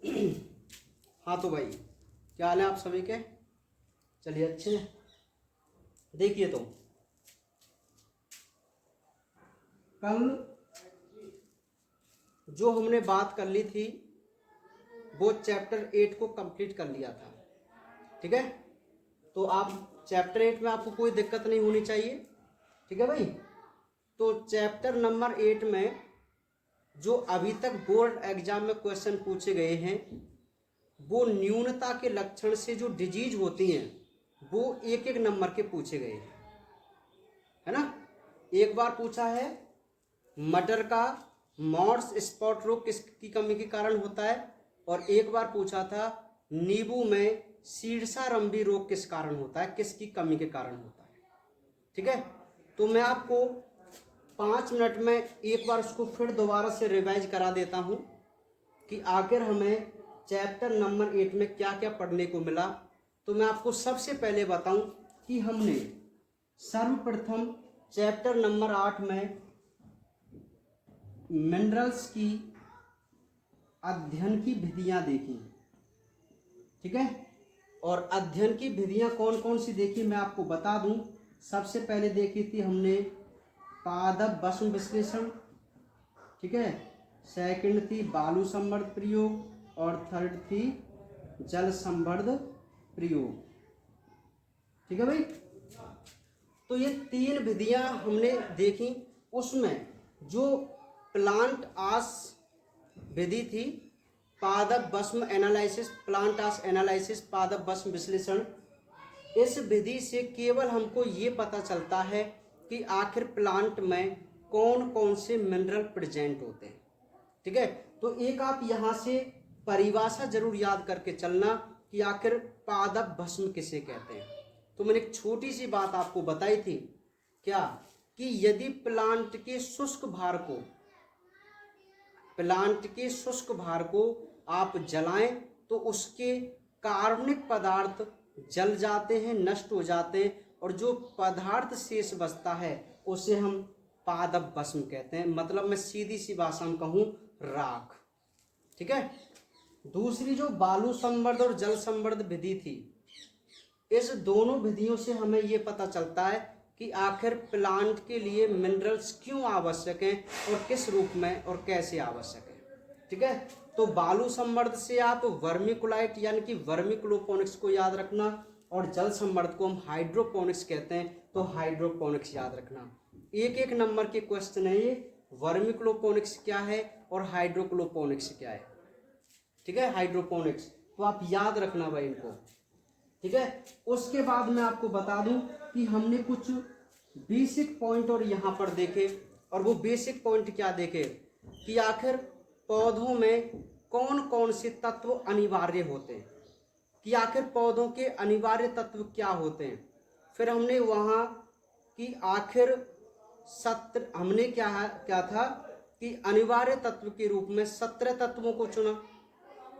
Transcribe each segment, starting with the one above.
हाँ तो भाई, क्या हाल है आप सभी के? चलिए अच्छे हैं। देखिए तो कल जो हमने बात कर ली थी वो चैप्टर 8 को कंप्लीट कर लिया था। ठीक है, तो आप चैप्टर 8 में आपको कोई दिक्कत नहीं होनी चाहिए। ठीक है भाई, तो चैप्टर नंबर 8 में जो अभी तक बोर्ड एग्जाम में क्वेश्चन पूछे गए हैं वो न्यूनता के लक्षण से जो डिजीज होती हैं वो एक एक नंबर के पूछे गए हैं, है ना। एक बार पूछा है मटर का मॉर्स स्पॉट रोग किसकी कमी के कारण होता है, और एक बार पूछा था नींबू में शीर्षारंभी रोग किस कारण होता है, किसकी कमी के कारण होता है। ठीक है, तो मैं आपको 5 मिनट में एक बार उसको फिर दोबारा से रिवाइज करा देता हूँ कि आखिर हमें चैप्टर नंबर 8 में क्या क्या पढ़ने को मिला। तो मैं आपको सबसे पहले बताऊं कि हमने सर्वप्रथम चैप्टर नंबर 8 में मिनरल्स की अध्ययन की विधियां देखी। ठीक है, और अध्ययन की विधियां कौन कौन सी देखी मैं आपको बता दूं। सबसे पहले देखी थी हमने पादप वस्म विश्लेषण। ठीक है, सेकंड थी बालू संवर्ध प्रयोग और थर्ड थी जल संवर्ध प्रयोग। ठीक है भाई, तो ये 3 विधियां हमने देखी। उसमें जो प्लांट आस विधि थी, पादप वस्म एनालिसिस, प्लांट आस एनालिसिस, पादप वस्म विश्लेषण, इस विधि से केवल हमको ये पता चलता है कि आखिर प्लांट में कौन कौन से मिनरल प्रेजेंट होते हैं। ठीक है, तो एक आप यहाँ से परिभाषा जरूर याद करके चलना कि आखिर पादप भस्म किसे कहते हैं। तो मैंने एक छोटी सी बात आपको बताई थी, क्या कि यदि प्लांट के शुष्क भार को आप जलाएं तो उसके कार्बनिक पदार्थ जल जाते हैं, नष्ट हो जाते हैं, और जो पदार्थ शेष बचता है उसे हम पादप भस्म कहते हैं। मतलब मैं सीधी सी भाषा में कहूँ, राख। ठीक है, दूसरी जो बालू संवर्ध और जल संवर्ध विधि थी, इस दोनों विधियों से हमें ये पता चलता है कि आखिर प्लांट के लिए मिनरल्स क्यों आवश्यक हैं और किस रूप में और कैसे आवश्यक है। ठीक है, तो बालू संवर्ध से आप वर्मिकुलाइट यानी कि वर्मिकुलोपोनिक्स को याद रखना, और जल संवर्ध को हम हाइड्रोपोनिक्स कहते हैं, तो हाइड्रोपोनिक्स याद रखना। एक एक नंबर के क्वेश्चन है ये, वर्मिकुलोपोनिक्स क्या है और हाइड्रोक्लोपोनिक्स क्या है। ठीक है, हाइड्रोपोनिक्स तो आप याद रखना भाई इनको। ठीक है, उसके बाद मैं आपको बता दूं कि हमने कुछ बेसिक पॉइंट और यहाँ पर देखे, और वो बेसिक पॉइंट क्या देखे कि आखिर पौधों में कौन कौन से तत्व अनिवार्य होते हैं, कि आखिर पौधों के अनिवार्य तत्व क्या होते हैं। फिर हमने वहाँ कि आखिर हमने क्या था कि अनिवार्य तत्व के रूप में 17 तत्वों को चुना।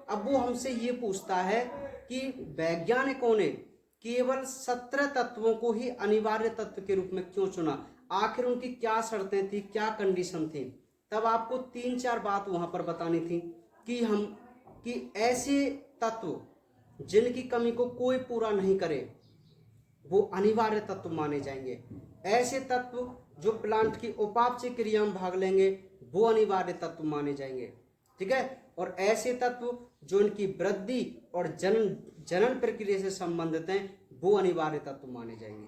अब वो हमसे ये पूछता है कि वैज्ञानिकों ने केवल 17 तत्वों को ही अनिवार्य तत्व के रूप में क्यों चुना, आखिर उनकी क्या शर्तें थी, क्या कंडीशन थी। तब आपको 3-4 बात वहां पर बतानी थी कि ऐसे तत्व जिनकी कमी को कोई पूरा नहीं करे वो अनिवार्य तत्व माने जाएंगे। ऐसे तत्व जो प्लांट की उपापचय क्रिया में भाग लेंगे वो अनिवार्य तत्व माने जाएंगे। ठीक है, और ऐसे तत्व जो इनकी वृद्धि और जनन प्रक्रिया से संबंधित हैं वो अनिवार्य तत्व माने जाएंगे।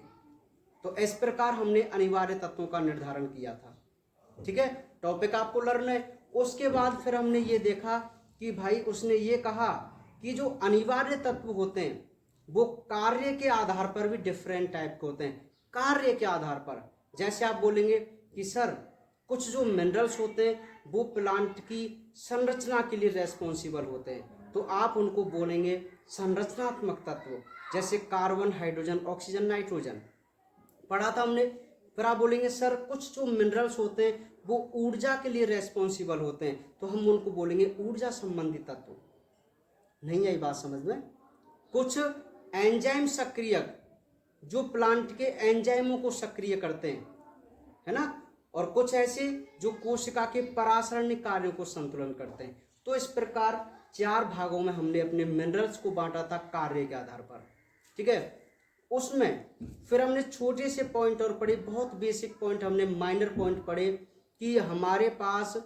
तो इस प्रकार हमने अनिवार्य तत्वों का निर्धारण किया था। ठीक है, टॉपिक आपको लर्न है। उसके बाद फिर हमने ये देखा कि भाई उसने ये कहा कि जो अनिवार्य तत्व होते हैं वो कार्य के आधार पर भी डिफरेंट टाइप के होते हैं। कार्य के आधार पर जैसे आप बोलेंगे कि सर कुछ जो मिनरल्स होते हैं वो प्लांट की संरचना के लिए रेस्पॉन्सिबल होते हैं, तो आप उनको बोलेंगे संरचनात्मक तत्व, जैसे कार्बन, हाइड्रोजन, ऑक्सीजन, नाइट्रोजन पढ़ा था हमने। फिर आप बोलेंगे सर कुछ जो मिनरल्स होते हैं वो ऊर्जा के लिए रेस्पॉन्सिबल होते हैं, तो हम उनको बोलेंगे ऊर्जा संबंधी तत्व। नहीं आई बात समझ में? कुछ एंजाइम सक्रियक जो प्लांट के एंजाइमों को सक्रिय करते हैं, है ना, और कुछ ऐसे जो कोशिका के परासरणिक कार्यों को संतुलन करते हैं। तो इस प्रकार 4 भागों में हमने अपने मिनरल्स को बांटा था कार्य के आधार पर, ठीक है। उसमें फिर हमने छोटे से पॉइंट और पढ़े, बहुत बेसिक पॉइंट हमने, माइनर पॉइंट पढ़े कि हमारे पास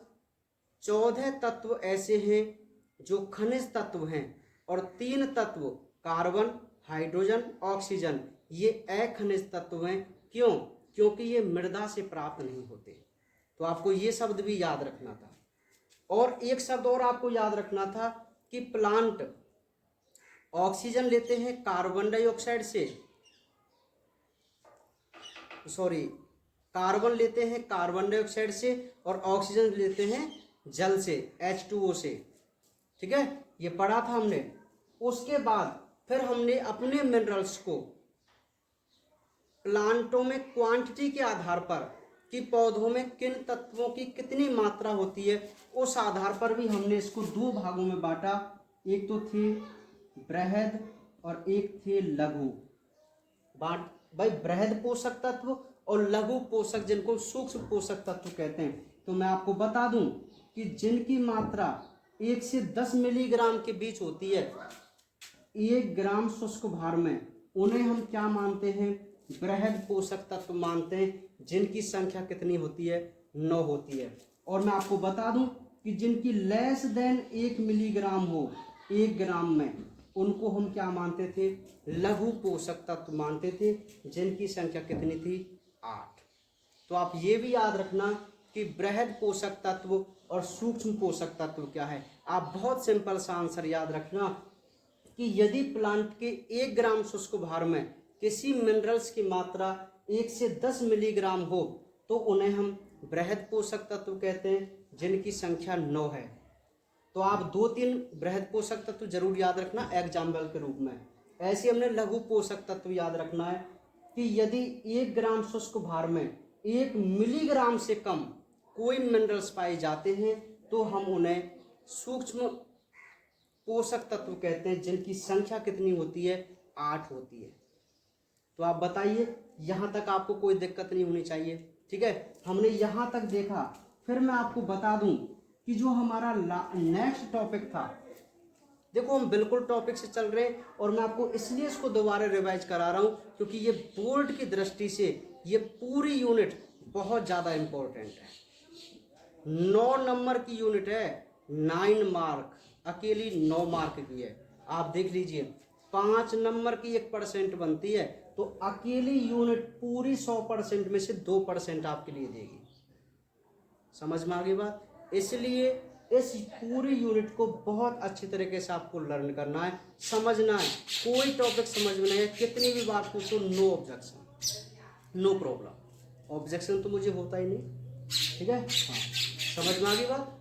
14 तत्व ऐसे हैं जो खनिज तत्व हैं और 3 तत्व कार्बन, हाइड्रोजन, ऑक्सीजन ये अखनिज तत्व हैं। क्यों? क्योंकि ये मृदा से प्राप्त नहीं होते। तो आपको ये शब्द भी याद रखना था। और एक शब्द और आपको याद रखना था कि प्लांट ऑक्सीजन लेते हैं कार्बन डाइऑक्साइड से, कार्बन लेते हैं कार्बन डाइऑक्साइड से और ऑक्सीजन लेते हैं जल से, H2O से, ठीक है, ये पढ़ा था हमने। उसके बाद फिर हमने अपने मिनरल्स को प्लांटों में क्वांटिटी के आधार पर कि पौधों में किन तत्वों की कितनी मात्रा होती है, उस आधार पर भी हमने इसको 2 भागों में बांटा। एक तो थे बृहद और एक थे लघु। भाई बृहद पोषक तत्व और लघु पोषक, जिनको सूक्ष्म पोषक तत्व कहते हैं। तो मैं आपको बता दूं कि जिनकी मात्रा 1 से 10 मिलीग्राम के बीच होती है 1 ग्राम शुष्क भार में, उन्हें हम क्या मानते हैं? बृहद पोषक तत्व मानते हैं। जिनकी संख्या कितनी होती है? 9 होती है। और मैं आपको बता दूं कि जिनकी लेस देन 1 मिलीग्राम हो 1 ग्राम में, उनको हम क्या मानते थे? लघु पोषक तत्व मानते थे। जिनकी संख्या कितनी थी? 8। तो आप ये भी याद रखना कि बृहद पोषक तत्व और सूक्ष्म पोषक तत्व क्या है। आप बहुत सिंपल सा आंसर याद रखना कि यदि प्लांट के 1 ग्राम शुष्क भार में किसी मिनरल्स की मात्रा 1 से 10 मिलीग्राम हो तो उन्हें हम बृहद पोषक तत्व कहते हैं, जिनकी संख्या 9 है। तो आप 2-3 बृहद पोषक तत्व जरूर याद रखना एग्जाम्पल के रूप में। ऐसे हमने लघु पोषक तत्व याद रखना है कि यदि 1 ग्राम शुष्क भार में 1 मिलीग्राम से कम कोई मिनरल्स पाए जाते हैं तो हम उन्हें सूक्ष्म पोषक तत्व कहते हैं, जिनकी संख्या कितनी होती है? 8 होती है। तो आप बताइए, यहाँ तक आपको कोई दिक्कत नहीं होनी चाहिए, ठीक है। हमने यहाँ तक देखा। फिर मैं आपको बता दूं कि जो हमारा नेक्स्ट टॉपिक था, देखो हम बिल्कुल टॉपिक से चल रहे हैं और मैं आपको इसलिए इसको दोबारा रिवाइज करा रहा हूँ क्योंकि ये बोर्ड की दृष्टि से ये पूरी यूनिट बहुत ज़्यादा इम्पोर्टेंट है। 9 नंबर की यूनिट है, 9 मार्क, अकेली 9 मार्क की है। आप देख लीजिए 5 नंबर की 1% बनती है, तो अकेली यूनिट पूरी 100% में से 2% आपके लिए देगी। समझ में आ गई बात? इसलिए इस पूरी यूनिट को बहुत अच्छी तरीके से आपको लर्न करना है, समझना है। कोई टॉपिक समझ में नहीं है, कितनी भी बात पूछो, no objection, no problem. Objection तो मुझे होता ही नहीं, ठीक है। हाँ, समझ में आ गई बात?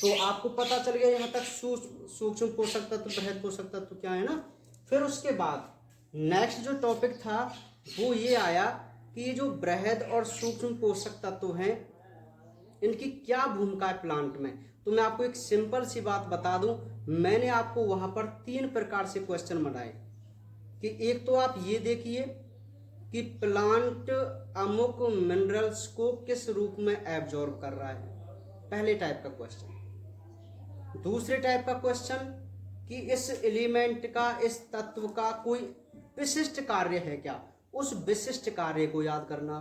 तो आपको पता चल गया यहाँ तक सूक्ष्म पोषक तत्व, बृहद पोषक तत्व क्या है ना। फिर उसके बाद नेक्स्ट जो टॉपिक था वो ये आया कि ये जो बृहद और सूक्ष्म पोषक तत्व हैं, इनकी क्या भूमिका है प्लांट में। तो मैं आपको एक सिंपल सी बात बता दूं, मैंने आपको वहां पर 3 प्रकार से क्वेश्चन बनाए कि एक तो आप ये देखिए कि प्लांट अमुक मिनरल्स को किस रूप में एब्जॉर्ब कर रहा है, पहले टाइप का क्वेश्चन। दूसरे टाइप का क्वेश्चन कि इस एलिमेंट का, इस तत्व का कोई विशिष्ट कार्य है क्या, उस विशिष्ट कार्य को याद करना।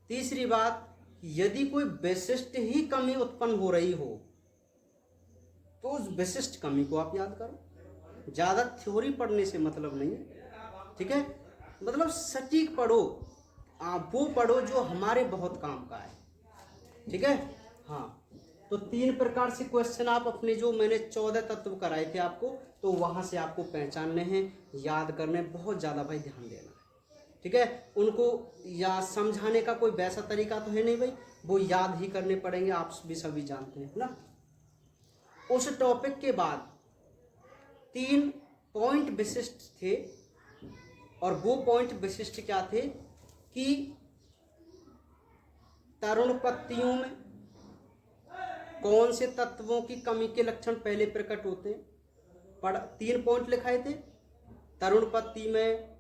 तीसरी बात, यदि कोई विशिष्ट ही कमी उत्पन्न हो रही हो तो उस विशिष्ट कमी को आप याद करो। ज्यादा थ्योरी पढ़ने से मतलब नहीं है, ठीक है। मतलब सटीक पढ़ो, आप वो पढ़ो जो हमारे बहुत काम का है, ठीक है। हाँ, तो 3 प्रकार से क्वेश्चन आप अपने, जो मैंने 14 तत्व कराए थे आपको, तो वहां से आपको पहचानने हैं, याद करने, बहुत ज्यादा भाई ध्यान देना है, ठीक है। उनको या समझाने का कोई वैसा तरीका तो है नहीं भाई, वो याद ही करने पड़ेंगे, आप भी सभी जानते हैं ना। उस टॉपिक के बाद 3 पॉइंट विशिष्ट थे, और वो पॉइंट विशिष्ट क्या थे कि तरुण पत्तियों में कौन से तत्वों की कमी के लक्षण पहले प्रकट होते हैं। 3 पॉइंट लिखाए थे। तरुण पत्ती में,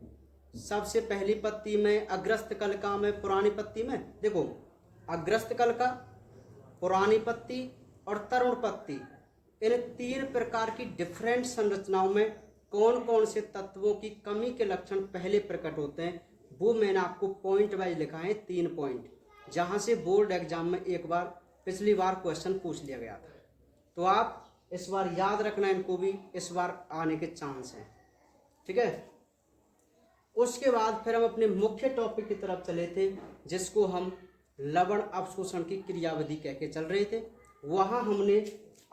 सबसे पहली पत्ती में, अग्रस्त कलिका में, पुरानी पत्ती में। देखो, अग्रस्त कलिका, पुरानी पत्ती और तरुण पत्ती, इन 3 प्रकार की डिफरेंट संरचनाओं में कौन कौन से तत्वों की कमी के लक्षण पहले प्रकट होते हैं, वो मैंने आपको पॉइंट वाइज लिखा है, 3 पॉइंट, जहां से बोर्ड एग्जाम में एक बार पिछली बार क्वेश्चन पूछ लिया गया था। तो आप इस बार याद रखना, इनको भी इस बार आने के चांस हैं, ठीक है। उसके बाद फिर हम अपने मुख्य टॉपिक की तरफ चले थे, जिसको हम लवण अवशोषण की क्रियाविधि कह के चल रहे थे। वहां हमने,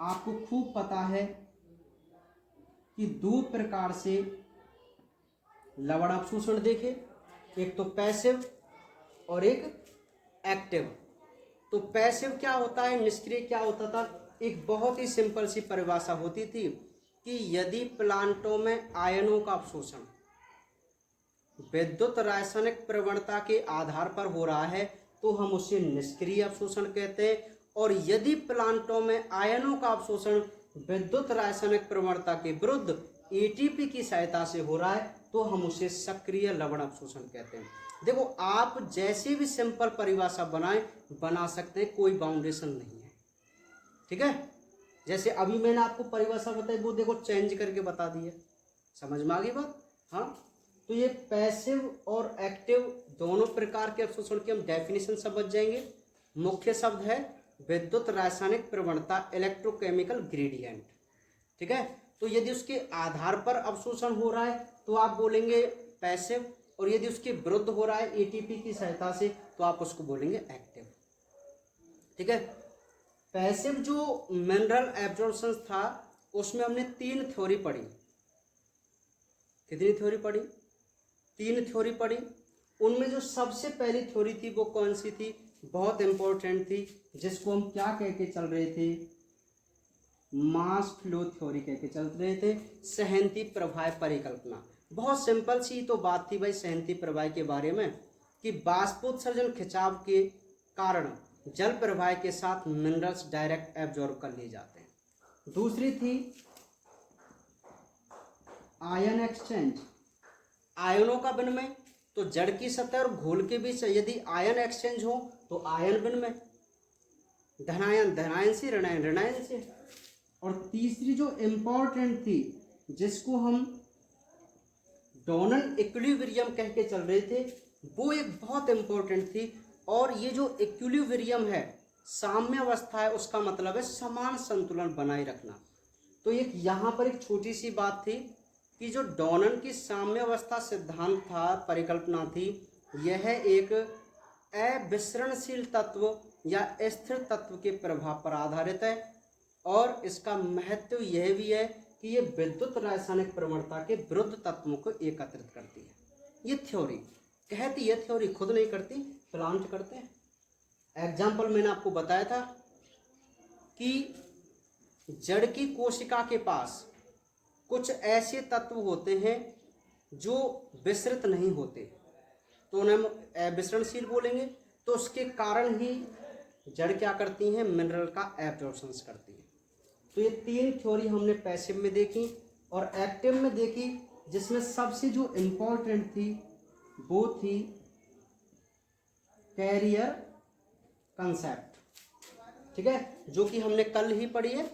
आपको खूब पता है कि 2 प्रकार से लवण अवशोषण देखे, एक तो पैसिव और एक एक्टिव। तो पैसिव क्या होता है, निष्क्रिय क्या होता था, एक बहुत ही सिंपल सी परिभाषा होती थी कि यदि प्लांटों में आयनों का अवशोषण विद्युत रासायनिक प्रवणता के आधार पर हो रहा है तो हम उसे निष्क्रिय अवशोषण कहते हैं, और यदि प्लांटों में आयनों का अवशोषण विद्युत रासायनिक प्रवणता के विरुद्ध एटीपी की सहायता से हो रहा है तो हम उसे सक्रिय लवण अवशोषण कहते हैं। देखो, आप जैसी भी सिंपल परिभाषा बना सकते हैं, कोई बाउंडेशन नहीं है, ठीक है। जैसे अभी मैंने आपको परिभाषा बताई, वो देखो चेंज करके बता दी है, समझ में आ गई बात। हाँ, तो ये पैसिव और एक्टिव दोनों प्रकार के अवशोषण की हम डेफिनेशन समझ जाएंगे। मुख्य शब्द है विद्युत रासायनिक प्रवणता, इलेक्ट्रोकेमिकल ग्रेडियंट, ठीक है। तो यदि उसके आधार पर अवशोषण हो रहा है तो आप बोलेंगे पैसिव, और यदि उसके विरुद्ध हो रहा है एटीपी की सहायता से तो आप उसको बोलेंगे एक्टिव, ठीक है। पैसिव जो मिनरल एब्जॉर्प्शन था उसमें हमने 3 थ्योरी पढ़ी। कितनी थ्योरी पढ़ी? 3 थ्योरी पढ़ी। उनमें जो सबसे पहली थ्योरी थी वो कौन सी थी, बहुत इंपॉर्टेंट थी, जिसको हम क्या कह के चल रहे थे, मास फ्लो थ्योरी कह के चल रहे थे, सहनती प्रवाह परिकल्पना। बहुत सिंपल सी तो बात थी भाई सहनती प्रवाह के बारे में, कि बाष्पोत्सर्जन खिंचाव के कारण जल प्रवाह के साथ मिनरल्स डायरेक्ट एब्जॉर्ब कर लिए जाते हैं। दूसरी थी आयन एक्सचेंज, आयनों का विनिमय। तो जड़ की सतह और घोल के बीच यदि आयन एक्सचेंज हो तो आयन विनिमय, धनायन धनायन से, ऋणायन ऋणायन से। और तीसरी जो इंपॉर्टेंट थी, जिसको हम डोनल इक्विलिब्रियम कह के चल रहे थे, वो एक बहुत इंपॉर्टेंट थी। और ये जो इक्विलिब्रियम है, साम्य अवस्था है, उसका मतलब है समान संतुलन बनाए रखना। तो एक यहाँ पर एक छोटी सी बात थी कि जो डॉनन की साम्य अवस्था सिद्धांत था, परिकल्पना थी, यह एक अविसरणशील तत्व या स्थिर तत्व के प्रभाव पर आधारित है, और इसका महत्व यह भी है कि ये विद्युत रासायनिक प्रवणता के विरुद्ध तत्वों को एकत्रित करती है। ये थ्योरी कहती है, थ्योरी खुद नहीं करती, प्लांट करते हैं। एग्जाम्पल मैंने आपको बताया था कि जड़ की कोशिका के पास कुछ ऐसे तत्व होते हैं जो विसरित नहीं होते, तो उन्हें हम अविसरणशील बोलेंगे। तो उसके कारण ही जड़ क्या करती हैं, मिनरल का एब्जॉर्प्शन करती है। तो ये 3 थ्योरी हमने पैसिव में देखी और एक्टिव में देखी, जिसमें सबसे जो इम्पोर्टेंट थी वो थी कैरियर कंसेप्ट, ठीक है, जो कि हमने कल ही पढ़ी है।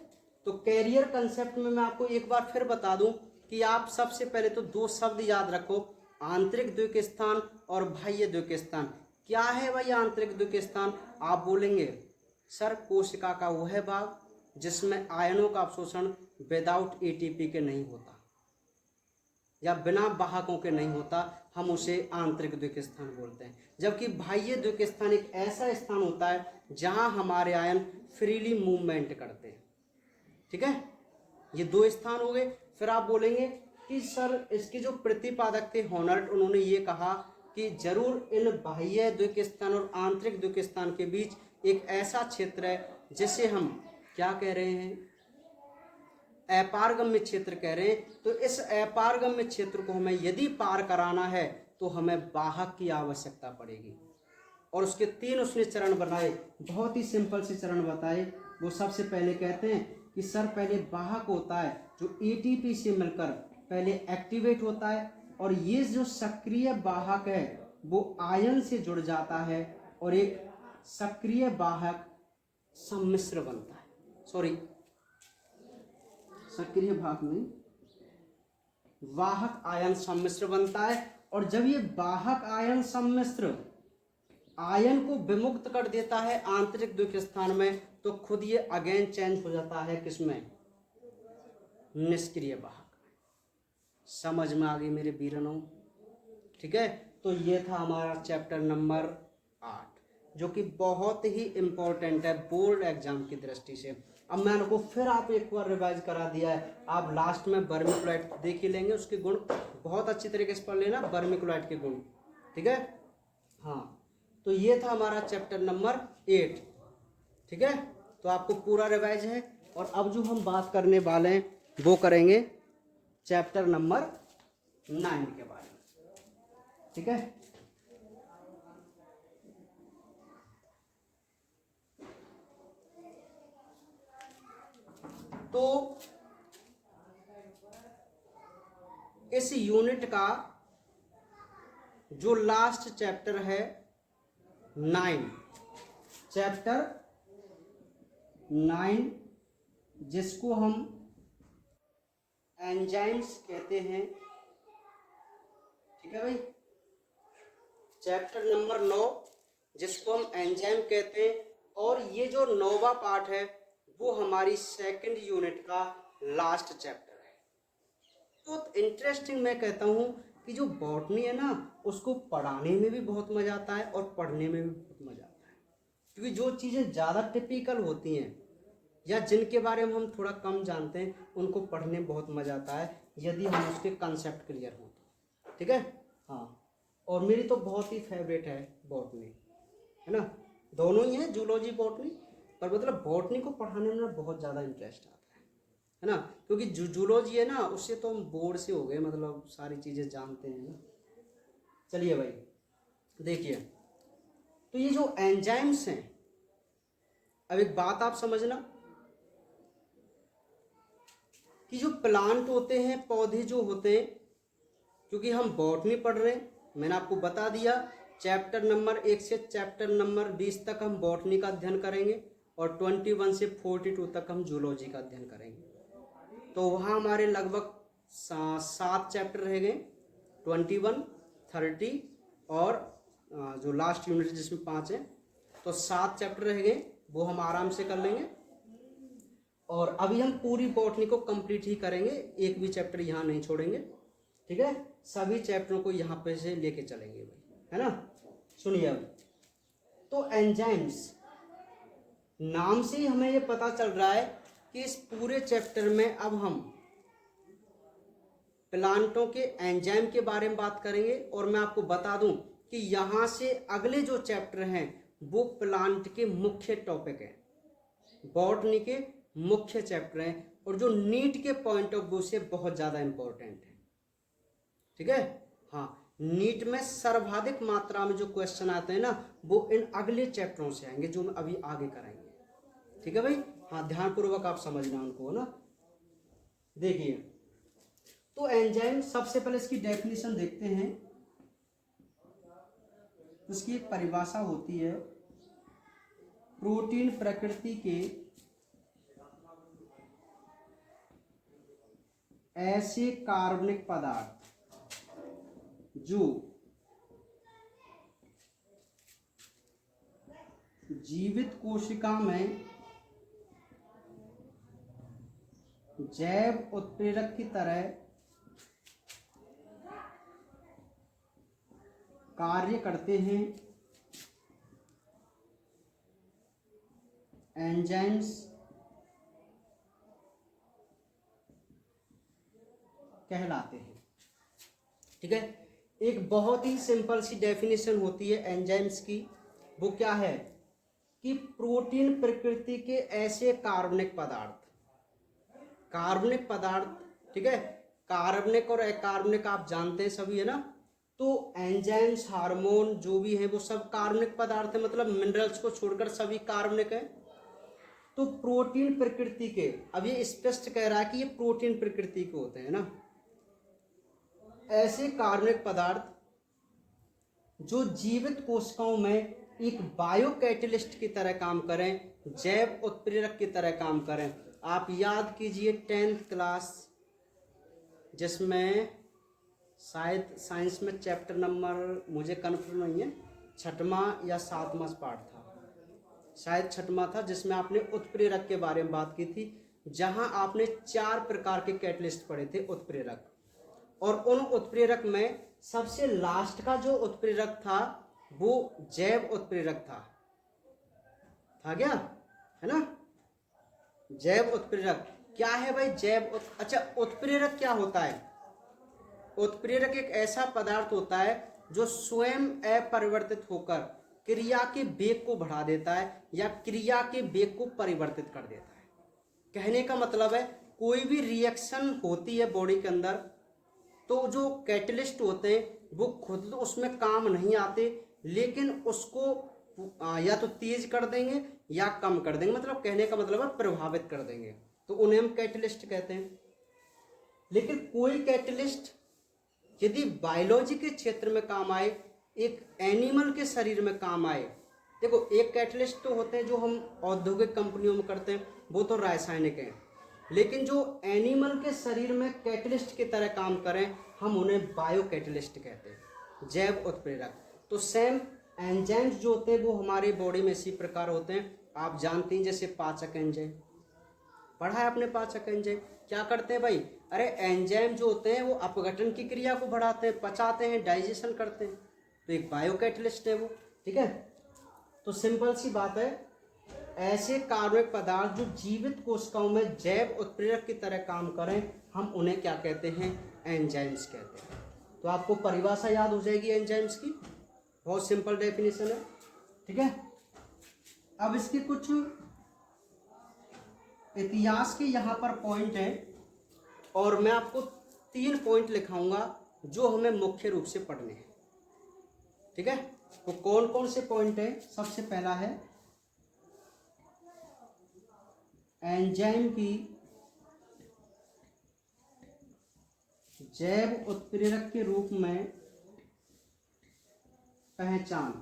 तो कैरियर कंसेप्ट में मैं आपको एक बार फिर बता दूं कि आप सबसे पहले तो 2 शब्द याद रखो, आंतरिक द्वितीय स्थान और बाह्य द्वितीय स्थान। क्या है भाई आंतरिक द्वितीय स्थान? आप बोलेंगे सर कोशिका का वह भाग जिसमें आयनों का अवशोषण विदाउट एटीपी के नहीं होता या बिना वाहकों के नहीं होता, हम उसे आंतरिक द्वितीय स्थान बोलते हैं। जबकि बाह्य द्वितीय स्थान एक ऐसा स्थान होता है जहां हमारे आयन फ्रीली मूवमेंट करते हैं, ठीक है। ये 2 स्थान हो गए। फिर आप बोलेंगे कि सर इसके जो प्रतिपादक थे हॉनर्ट, उन्होंने ये कहा कि जरूर इन बाह्य द्वितीय स्थान और आंतरिक द्वितीय स्थान के बीच एक ऐसा क्षेत्र है जिसे हम क्या कह रहे हैं, अपारगम्य क्षेत्र कह रहे हैं। तो इस अपारगम्य क्षेत्र को हमें यदि पार कराना है तो हमें वाहक की आवश्यकता पड़ेगी। और उसके 3 उसने चरण बनाए, बहुत ही सिंपल से चरण बताए। वो सबसे पहले कहते हैं कि सर पहले वाहक होता है जो एटीपी से मिलकर पहले एक्टिवेट होता है, और ये जो सक्रिय वाहक है वो आयन से जुड़ जाता है और एक सक्रिय वाहक सम्मिश्र बनता है। सॉरी, सक्रिय भाग में वाहक आयन सम्मिश्र बनता है, और जब ये वाहक आयन सम्मिश्र आयन को विमुक्त कर देता है आंतरिक द्वितीय स्थान में, तो खुद ये अगेन चेंज हो जाता है किसमें, निष्क्रिय वाहक। समझ में आ गई मेरे वीरनों? ठीक है, तो ये था हमारा चैप्टर नंबर 8, जो कि बहुत ही इंपॉर्टेंट है बोर्ड एग्जाम की दृष्टि से। अब मैंने को फिर आप एक बार रिवाइज करा दिया है, आप लास्ट में वर्मिकुलाइट देख ही लेंगे, उसके गुण बहुत अच्छी तरीके से पढ़ लेना, वर्मिकुलाइट के गुण। ठीक है, हाँ, तो ये था हमारा चैप्टर नंबर 8। ठीक है, तो आपको पूरा रिवाइज है, और अब जो हम बात करने वाले हैं वो करेंगे चैप्टर नंबर 9 के बारे में। ठीक है, तो इस यूनिट का जो लास्ट चैप्टर है 9, चैप्टर 9, जिसको हम एंजाइम्स कहते हैं। ठीक है भाई, चैप्टर नंबर 9 जिसको हम एंजाइम कहते हैं, और ये जो 9वां पार्ट है वो हमारी सेकंड यूनिट का लास्ट चैप्टर है। तो इंटरेस्टिंग मैं कहता हूँ कि जो बॉटनी है ना, उसको पढ़ाने में भी बहुत मजा आता है और पढ़ने में भी बहुत मजा आता है, क्योंकि जो चीज़ें ज़्यादा टिपिकल होती हैं या जिनके बारे में हम थोड़ा कम जानते हैं, उनको पढ़ने में बहुत मजा आता है यदि हम उसके कंसेप्ट क्लियर हों तो। ठीक है, हाँ, और मेरी तो बहुत ही फेवरेट है बॉटनी, है ना, दोनों ही है, जूलॉजी बॉटनी, पर मतलब बॉटनी को पढ़ाने में बहुत ज़्यादा इंटरेस्ट आता है ना, क्योंकि जूलॉजी है ना, उससे तो हम बोर्ड से हो गए, मतलब सारी चीज़ें जानते हैं ना। चलिए भाई, देखिए, तो ये जो एंजाइम्स हैं, अब एक बात आप समझना कि जो प्लांट होते हैं, पौधे जो होते हैं, क्योंकि हम बॉटनी पढ़ रहे हैं, मैंने आपको बता दिया चैप्टर नंबर 1 से चैप्टर नंबर 20 तक हम बॉटनी का अध्ययन करेंगे, और 21 से 42 तक हम जूलॉजी का अध्ययन करेंगे। तो वहाँ हमारे लगभग 7 चैप्टर रह गए, 21, 30 और जो लास्ट यूनिट जिसमें 5 है, तो 7 चैप्टर रह गए, वो हम आराम से कर लेंगे। और अभी हम पूरी बॉटनी को कंप्लीट ही करेंगे, एक भी चैप्टर यहाँ नहीं छोड़ेंगे। ठीक है, सभी चैप्टरों को यहाँ पे से लेके चलेंगे भाई, है ना। सुनिए अब, तो एंजाइम्स नाम से ही हमें ये पता चल रहा है कि इस पूरे चैप्टर में अब हम प्लांटों के एंजाइम के बारे में बात करेंगे। और मैं आपको बता दूं कि यहाँ से अगले जो चैप्टर हैं वो प्लांट के मुख्य टॉपिक हैं, बॉटनी के मुख्य चैप्टर हैं, और जो नीट के पॉइंट ऑफ व्यू से बहुत ज़्यादा इंपॉर्टेंट है। ठीक है, हाँ, नीट में सर्वाधिक मात्रा में जो क्वेश्चन आते हैं ना, वो इन अगले चैप्टरों से आएंगे जो हम अभी आगे कराएंगे। ठीक है भाई, हाँ, ध्यानपूर्वक आप समझना उनको, ना। देखिए, तो एंजाइम, सबसे पहले इसकी डेफिनेशन देखते हैं। उसकी एक परिभाषा होती है, प्रोटीन प्रकृति के ऐसे कार्बनिक पदार्थ जो जीवित कोशिका में जैव उत्प्रेरक की तरह कार्य करते हैं, एंजाइम्स कहलाते हैं। ठीक है, एक बहुत ही सिंपल सी डेफिनेशन होती है एंजाइम्स की, वो क्या है कि प्रोटीन प्रकृति के ऐसे कार्बनिक पदार्थ, ठीक है, कार्बनिक और अकार्बनिक आप जानते हैं सभी, है ना। तो एंजाइम्स, हार्मोन जो भी है वो सब कार्बनिक पदार्थ है, मतलब मिनरल्स को छोड़कर सभी कार्बनिक है। तो प्रोटीन प्रकृति के, अब ये स्पष्ट कह रहा है कि ये प्रोटीन प्रकृति के होते हैं ना, ऐसे कार्बनिक पदार्थ जो जीवित कोशिकाओं में एक बायो कैटलिस्ट की तरह काम करें, जैव उत्प्रेरक की तरह काम करें। आप याद कीजिए 10th क्लास, जिसमें शायद साइंस में चैप्टर नंबर मुझे कन्फर्म नहीं है, 6वां या 7वां पार्ट था, शायद 6वां था, जिसमें आपने उत्प्रेरक के बारे में बात की थी, जहां आपने 4 प्रकार के कैटलिस्ट पढ़े थे उत्प्रेरक। और उन उत्प्रेरक में सबसे लास्ट का जो उत्प्रेरक था वो जैव उत्प्रेरक था क्या, है ना? जैव उत्प्रेरक क्या है भाई? अच्छा, उत्प्रेरक क्या होता है? उत्प्रेरक एक ऐसा पदार्थ होता है जो स्वयं अपरिवर्तित होकर क्रिया के वेग को बढ़ा देता है या क्रिया के वेग को परिवर्तित कर देता है। कहने का मतलब है कोई भी रिएक्शन होती है बॉडी के अंदर, तो जो कैटलिस्ट होते हैं वो खुद तो उसमें काम नहीं आते, लेकिन उसको या तो तेज कर देंगे या कम कर देंगे, मतलब कहने का मतलब है प्रभावित कर देंगे, तो उन्हें हम कैटलिस्ट कहते हैं। लेकिन कोई कैटलिस्ट यदि बायोलॉजी के क्षेत्र में काम आए, एक एनिमल के शरीर में काम आए, देखो एक कैटलिस्ट तो होते हैं जो हम औद्योगिक कंपनियों में करते हैं, वो तो रासायनिक हैं, लेकिन जो एनिमल के शरीर में कैटलिस्ट की तरह काम करें हम उन्हें बायो कैटलिस्ट कहते हैं, जैव उत्प्रेरक। तो सेम एंजाइम्स जो होते हैं वो हमारी बॉडी में इसी प्रकार होते हैं, आप जानते हैं, जैसे पाचक एंजाइम, पढ़ा है आपने पाचक एंजाइम क्या करते हैं भाई? अरे एंजाइम जो होते हैं वो अपघटन की क्रिया को बढ़ाते हैं, पचाते हैं, डाइजेशन करते हैं, तो एक बायो कैटलिस्ट है वो, ठीक है। तो सिंपल सी बात है, ऐसे कार्बनिक पदार्थ जो जीवित कोशिकाओं में जैव उत्प्रेरक की तरह काम करें हम उन्हें क्या कहते हैं? एंजाइम्स कहते हैं। तो आपको परिभाषा याद हो जाएगी एंजाइम्स की, बहुत सिंपल डेफिनेशन है, ठीक है। अब इसके कुछ इतिहास के यहाँ पर पॉइंट हैं और मैं आपको 3 पॉइंट लिखाऊंगा जो हमें मुख्य रूप से पढ़ने हैं, ठीक है। तो कौन कौन से पॉइंट हैं? सबसे पहला है एंजाइम की जैव उत्प्रेरक के रूप में पहचान।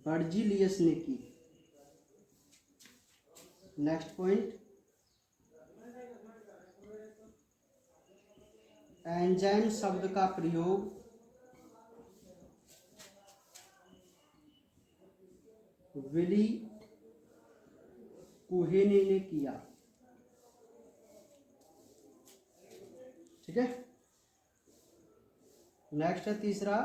बर्जीलियस ने की। नेक्स्ट पॉइंट, एंजाइम शब्द का प्रयोग विली कुहेने ने किया, ठीक है। नेक्स्ट है तीसरा,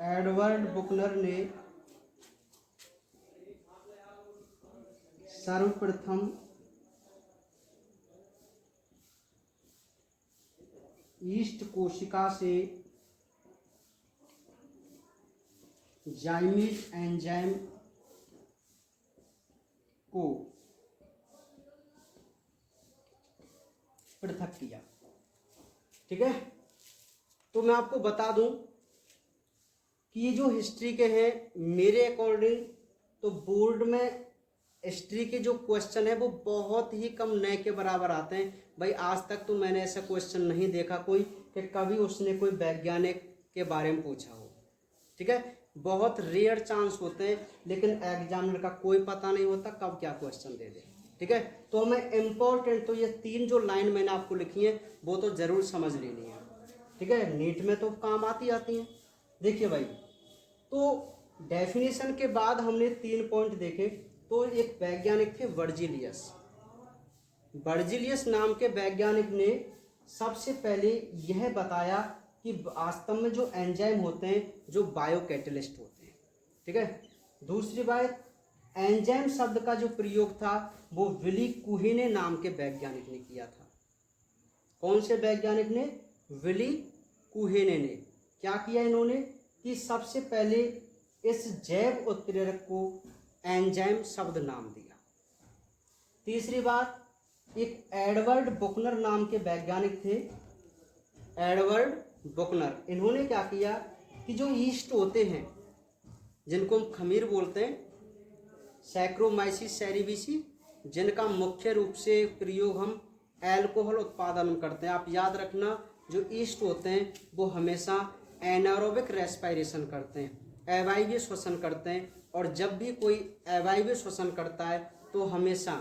एडवर्ड बुकनर ने सर्वप्रथम ईस्ट कोशिका से जाइमीज एंजाइम को पृथक किया, ठीक है। तो मैं आपको बता दूं कि ये जो हिस्ट्री के हैं मेरे अकॉर्डिंग तो बोर्ड में हिस्ट्री के जो क्वेश्चन है वो बहुत ही कम नए के बराबर आते हैं भाई। आज तक तो मैंने ऐसा क्वेश्चन नहीं देखा कोई कि कभी उसने कोई वैज्ञानिक के बारे में पूछा हो, ठीक है। बहुत रेयर चांस होते हैं, लेकिन एग्जामिनर का कोई पता नहीं होता कब क्या क्वेश्चन दे दे, ठीक है। तो हमें इम्पोर्टेंट तो ये 3 जो लाइन मैंने आपको लिखी है वो तो जरूर समझ लेनी है, ठीक है। नीट में तो काम आती हैं। देखिए भाई, तो डेफिनेशन के बाद हमने 3 पॉइंट देखे। तो एक वैज्ञानिक थे वर्जिलियस। वर्जिलियस नाम के वैज्ञानिक ने सबसे पहले यह बताया कि वास्तव में जो एंजाइम होते हैं जो बायो कैटलिस्ट होते हैं, ठीक है। दूसरी बात, एंजाइम शब्द का जो प्रयोग था वो विली कुहेने नाम के वैज्ञानिक ने किया था। कौन से वैज्ञानिक ने? विली कुहेने ने। क्या किया इन्होंने कि सबसे पहले इस जैव उत्प्रेरक को एंजाइम शब्द नाम दिया। तीसरी बात, एक एडवर्ड बुकनर नाम के वैज्ञानिक थे, एडवर्ड बुकनर। इन्होंने क्या किया कि जो ईस्ट होते हैं जिनको हम खमीर बोलते हैं, सैक्रोमाइसिस सेरेविसी, जिनका मुख्य रूप से प्रयोग हम अल्कोहल उत्पादन में करते हैं। आप याद रखना, जो ईस्ट होते हैं वो हमेशा एनारोबिक रेस्पिरेशन करते हैं, अवायवीय श्वसन करते हैं, और जब भी कोई अवायवीय श्वसन करता है तो हमेशा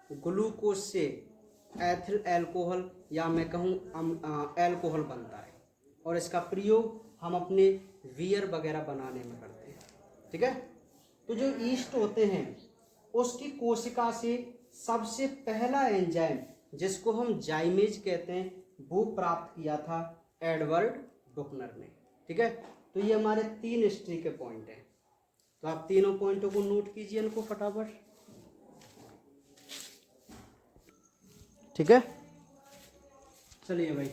ग्लूकोज से एथिल अल्कोहल या मैं कहूँ अल्कोहल बनता है, और इसका प्रयोग हम अपने बियर वगैरह बनाने में करते हैं। ठीक है, तो जो ईस्ट होते हैं उसकी कोशिका से सबसे पहला एंजाइम जिसको हम जाइमेज कहते हैं वो प्राप्त किया था एडवर्ड बुकनर ने। ठीक है, तो ये हमारे 3 हिस्ट्री के पॉइंट हैं, तो आप तीनों पॉइंटों को नोट कीजिए इनको फटाफट। ठीक है, चलिए भाई,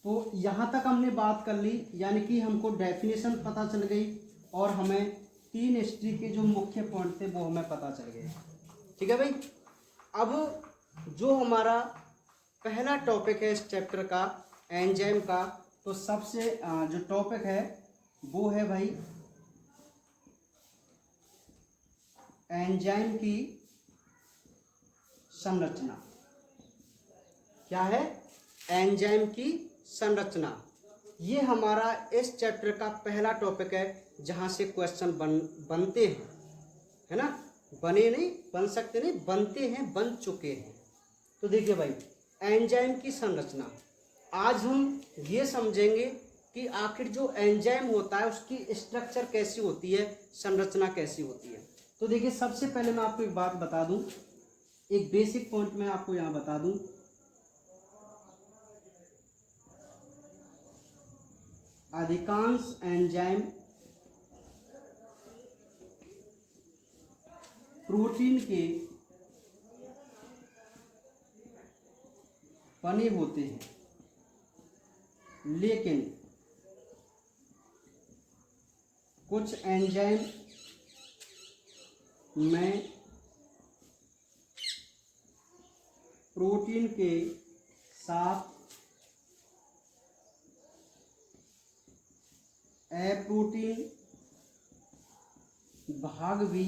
तो यहाँ तक हमने बात कर ली, यानी कि हमको डेफिनेशन पता चल गई और हमें 3 हिस्ट्री के जो मुख्य पॉइंट थे वो हमें पता चल गए। ठीक है भाई, अब जो हमारा पहला टॉपिक है इस चैप्टर का एंजाइम का, तो सबसे जो टॉपिक है वो है भाई एंजाइम की संरचना। क्या है? एंजाइम की संरचना। ये हमारा इस चैप्टर का पहला टॉपिक है जहाँ से क्वेश्चन बनते हैं, है ना। बने नहीं, बन सकते नहीं, बनते हैं, बन चुके हैं। तो देखिए भाई, एंजाइम की संरचना, आज हम ये समझेंगे कि आखिर जो एंजाइम होता है उसकी स्ट्रक्चर कैसी होती है, संरचना कैसी होती है। तो देखिए, सबसे पहले मैं आपको एक बात बता दूं, एक बेसिक पॉइंट मैं आपको यहाँ बता दूं। अधिकांश एंजाइम प्रोटीन के बने होते हैं, लेकिन कुछ एंजाइम में प्रोटीन के साथ अप्रोटीन भाग भी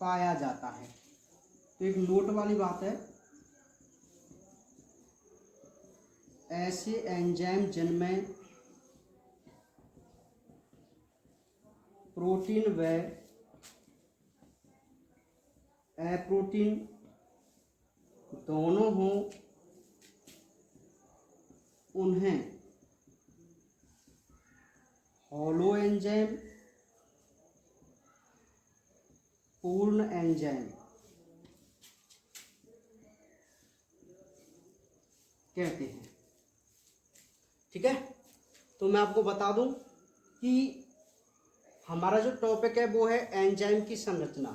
पाया जाता है। तो एक नोट वाली बात है, ऐसे एंजाइम जिनमें प्रोटीन व अप्रोटीन दोनों हों, उन्हें हॉलो एंजाइम, पूर्ण एंजाइम कहते हैं। ठीक है, तो मैं आपको बता दूं कि हमारा जो टॉपिक है वो है एंजाइम की संरचना।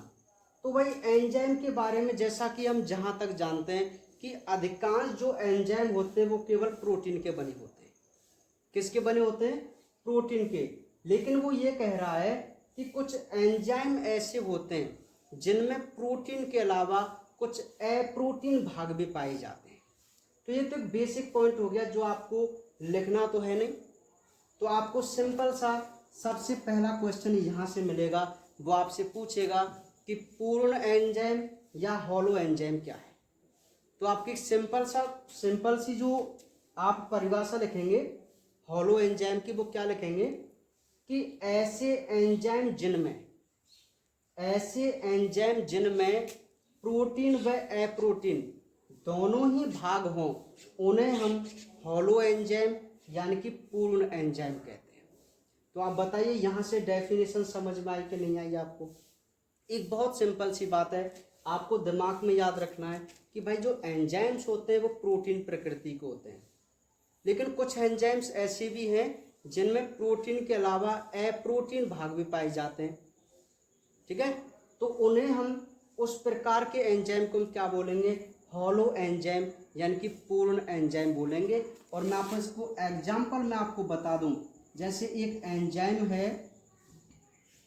तो भाई, एंजाइम के बारे में जैसा कि हम जहां तक जानते हैं कि अधिकांश जो एंजाइम होते हैं वो केवल प्रोटीन के बने होते हैं। किसके बने होते हैं? प्रोटीन के। लेकिन वो ये कह रहा है कि कुछ एंजाइम ऐसे होते हैं जिनमें प्रोटीन के अलावा कुछ अप्रोटीन भाग भी पाए जाते हैं। तो ये तो एक बेसिक पॉइंट हो गया जो आपको लिखना तो है नहीं, तो आपको सिंपल सा सबसे पहला क्वेश्चन यहाँ से मिलेगा, वो आपसे पूछेगा कि पूर्ण एंजाइम या हॉलो एंजाइम क्या है। तो आपकी सिंपल सी जो आप परिभाषा लिखेंगे हॉलो एंजाइम की, वो क्या लिखेंगे कि ऐसे एंजाइम जिनमें प्रोटीन व अप्रोटीन दोनों ही भाग हों, उन्हें हम हॉलो एंजाइम यानी कि पूर्ण एंजाइम कहते हैं। तो आप बताइए यहाँ से डेफिनेशन समझ में आई कि नहीं आई आपको? एक बहुत सिंपल सी बात है, आपको दिमाग में याद रखना है कि भाई जो एंजाइम्स होते हैं वो प्रोटीन प्रकृति के होते हैं, लेकिन कुछ एंजाइम्स ऐसे भी हैं जिनमें प्रोटीन के अलावा अप्रोटीन भाग भी पाए जाते हैं। ठीक है, तो उन्हें हम उस प्रकार के एंजाइम को हम क्या बोलेंगे? हॉलो एंजाइम यानी कि पूर्ण एंजाइम बोलेंगे। और मैं आपको इसको एग्जाम्पल में आपको बता दूं, जैसे एक एंजाइम है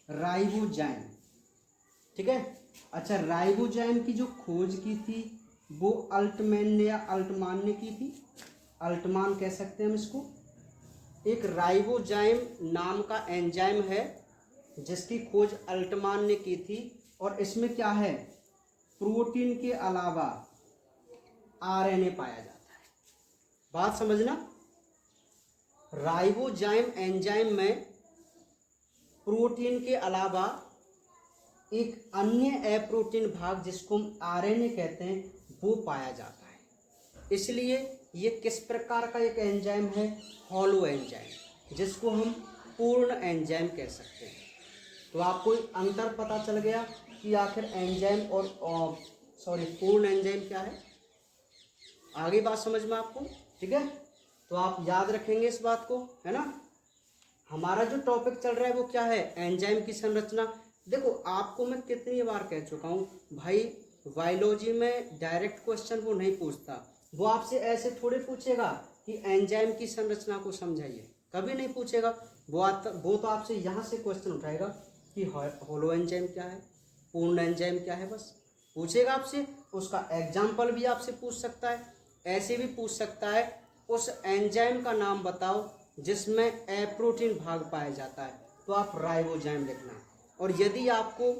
राइबोजाइम। ठीक है, अच्छा, राइबोजाइम की जो खोज की थी वो अल्टमैन ने या अल्टमान ने की थी, अल्टमान कह सकते हैं हम इसको। एक राइबोजाइम नाम का एंजाइम है जिसकी खोज अल्टमान ने की थी, और इसमें क्या है? प्रोटीन के अलावा आरएनए पाया जाता है। बात समझना, राइबोजाइम एंजाइम में प्रोटीन के अलावा एक अन्य अप्रोटीन भाग जिसको हम आरएनए कहते हैं वो पाया जाता है। इसलिए ये किस प्रकार का एक एंजाइम है? हॉलो एंजाइम, जिसको हम पूर्ण एंजाइम कह सकते हैं। तो आपको अंतर पता चल गया कि आखिर एंजाइम और पूर्ण एंजाइम क्या है। आगे बात समझ में आपको, ठीक है? तो आप याद रखेंगे इस बात को, है ना। हमारा जो टॉपिक चल रहा है वो क्या है? एंजाइम की संरचना। देखो आपको मैं कितनी बार कह चुका हूँ भाई, बायोलॉजी में डायरेक्ट क्वेश्चन वो नहीं पूछता। वो आपसे ऐसे थोड़े पूछेगा कि एंजाइम की संरचना को समझाइए, कभी नहीं पूछेगा। वो तो आपसे यहाँ से क्वेश्चन उठाएगा कि होलो एंजाइम क्या है, पूर्ण एंजाइम क्या है, बस पूछेगा आपसे। उसका एग्जाम्पल भी आपसे पूछ सकता है, ऐसे भी पूछ सकता है उस एंजाइम का नाम बताओ जिसमें अप्रोटीन भाग पाया जाता है, तो आप राइबोजाइम लिखना। और यदि आपको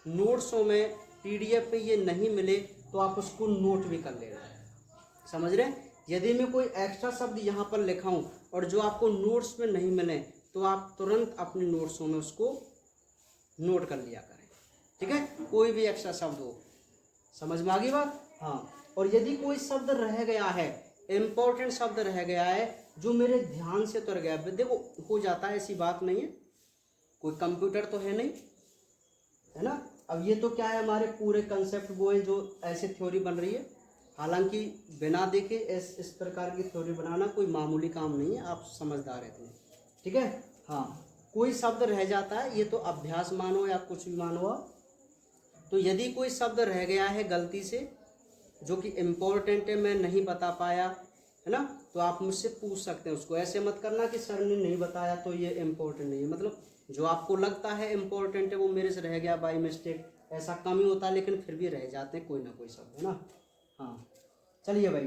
नोट्सों में पीडीएफ में ये नहीं मिले तो आप उसको नोट भी कर लेना, समझ रहे हैं। यदि मैं कोई एक्स्ट्रा शब्द यहाँ पर लिखाऊं और जो आपको नोट्स में नहीं मिले तो आप तुरंत अपने नोट्सों में उसको नोट कर लिया करें, ठीक है। कोई भी एक्स्ट्रा शब्द हो, समझ में आ गई बात? हाँ। और यदि कोई शब्द रह गया है, इम्पोर्टेंट शब्द रह गया है जो मेरे ध्यान से उतर गया, देखो हो जाता है, ऐसी बात नहीं है, कोई कंप्यूटर तो है नहीं, है ना। अब ये तो क्या है, हमारे पूरे कंसेप्ट वो है जो ऐसे थ्योरी बन रही है। हालांकि बिना देखे इस प्रकार की थ्योरी बनाना कोई मामूली काम नहीं है, आप समझदार रहते हैं, ठीक है। हाँ, कोई शब्द रह जाता है, ये तो अभ्यास मानो या कुछ भी मानो आप। तो यदि कोई शब्द रह गया है गलती से जो कि इम्पोर्टेंट है, मैं नहीं बता पाया, है ना, तो आप मुझसे पूछ सकते हैं उसको। ऐसे मत करना कि सर ने नहीं बताया तो ये इम्पोर्टेंट नहीं है, मतलब जो आपको लगता है इम्पोर्टेंट है वो मेरे से रह गया बाय मिस्टेक, ऐसा कम ही होता है, लेकिन फिर भी रह जाते हैं कोई ना कोई शब्द, है ना। हाँ, चलिए भाई।